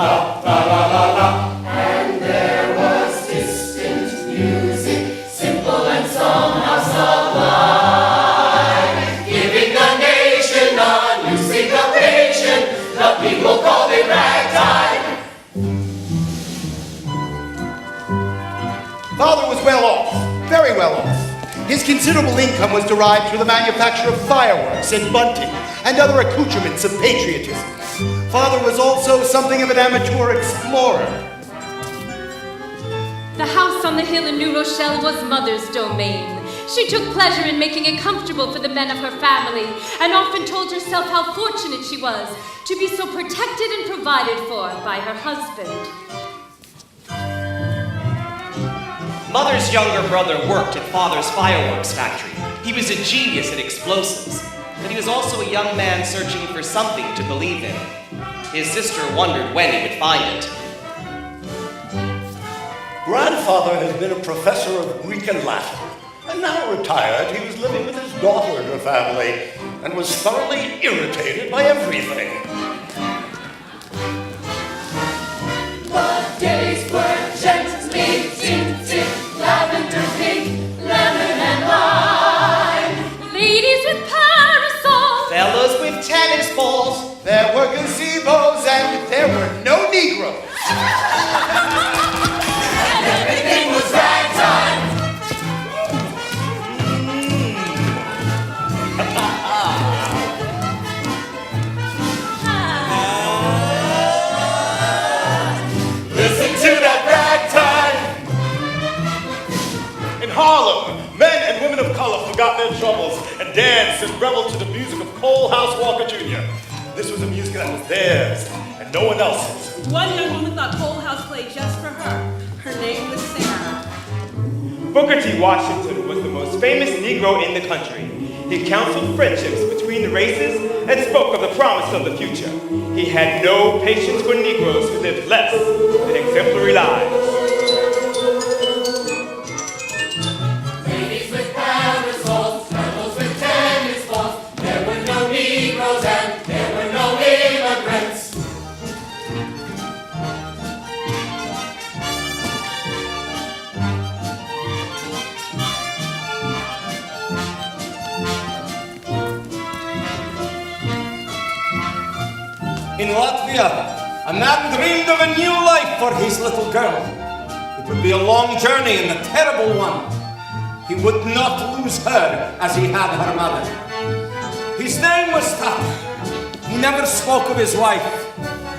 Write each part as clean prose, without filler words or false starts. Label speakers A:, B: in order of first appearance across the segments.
A: And there was distant music, simple and somehow sublime, giving the nation a new syncopation. The people called it ragtime.
B: Father was well off, very well off. His considerable income was derived through the manufacture of fireworks and bunting and other accoutrements of patriotism. Father was also something of an amateur explorer.
C: The house on the hill in New Rochelle was Mother's domain. She took pleasure in making it comfortable for the men of her family, and often told herself how fortunate she was to be so protected and provided for by her husband.
D: Mother's younger brother worked at Father's fireworks factory. He was a genius at explosives, but he was also a young man searching for something to believe in. His sister wondered when he would find it.
E: Grandfather had been a professor of Greek and Latin, and now retired, he was living with his daughter and her family, and was thoroughly irritated by everything.
A: The days were gently tinted, lavender pink, lemon and lime.
C: Ladies with parasols,
D: Fellas with tennis balls.
B: There were gazebos and there were no Negroes.
A: And everything was ragtime. Listen to that ragtime.
F: In Harlem, men and women of color forgot their troubles and danced and reveled to the music of Cole House Walker Jr. This was a music that was theirs and no one else's.
G: One young woman thought Cole House played just for her. Her name was Sarah.
H: Booker T. Washington was the most famous Negro in the country. He counseled friendships between the races and spoke of the promise of the future. He had no patience for Negroes who lived less than exemplary lives.
A: Ladies with parasols, fellows with tennis balls. There were no Negroes and there were no immigrants.
I: In Latvia, a man dreamed of a new life for his little girl. It would be a long journey and a terrible one. He would not lose her as he had her mother. His name was Tata. He never spoke of his wife.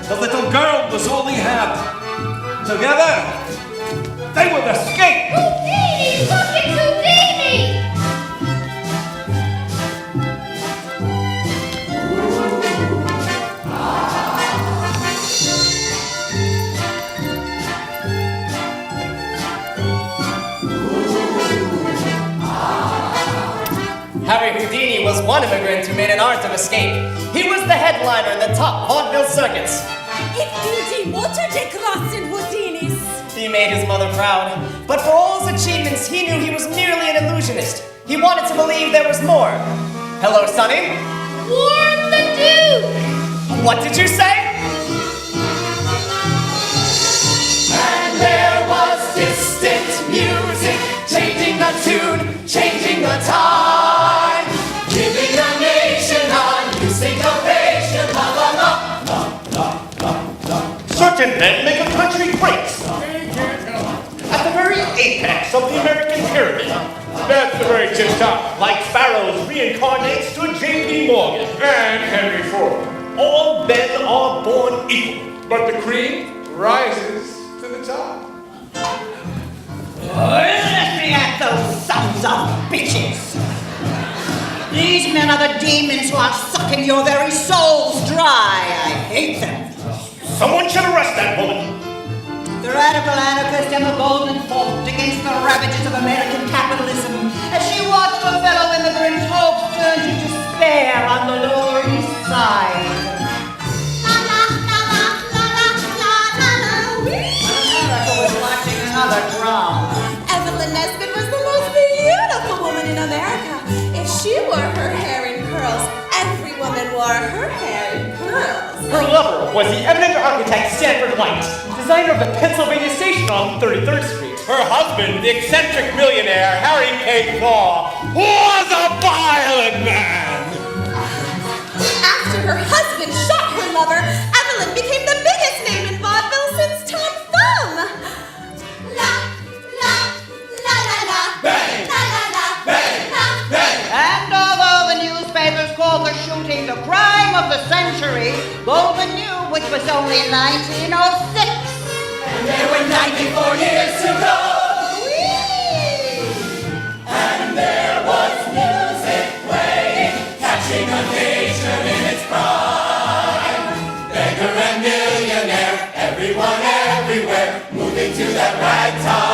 I: The little girl was all he had. Together, they would escape.
C: Houdini! Look at Houdini!
J: Harry Houdini was one immigrant who made an art of escape. He was the headliner in the top vaudeville circuits.
G: It water de crossing Houdinis.
J: He made his mother proud. But for all his achievements, he knew he was merely an illusionist. He wanted to believe there was more. Hello, Sonny.
C: Warn the Duke!
J: What did you say?
A: And there was distant music, changing the tune, changing the time, giving the nation a new syncopation. La la la la la la la.
F: Certain men make a country great. At the very apex of the American pyramid. That's the very tip top. Like pharaohs reincarnates to J.P. Morgan and Henry Ford. All men are born equal, but the cream rises to the top.
K: Let me at those sons of bitches. These men are the demons who are sucking your very souls dry. I hate them.
F: Someone should arrest that woman.
K: The radical anarchist Emma Goldman fought against the ravages of American capitalism as she watched her fellow immigrants' hopes turn to despair on the Lower East Side. America was watching another drown.
G: Evelyn Nesbit was the most beautiful woman in America. If she wore her hair in curls, every woman wore her hair in curls.
F: Her lover was the eminent architect Stanford Light, designer of the Pennsylvania Station on 33rd Street.
H: Her husband, the eccentric millionaire Harry K. Claw, was a violent man.
G: After her husband shot her lover, Evelyn became the biggest name in vaudeville since Tom Thumb. La, la, la, la, la.
A: Bang!
G: La, la, la.
A: Bang! Bang!
K: And although the newspapers called the shooting the crime of the century, Golden knew it was only 1906.
A: And there were 94 years to go. And there was music playing, catching a nation in its prime. Beggar and millionaire, everyone everywhere, moving to that ragtime.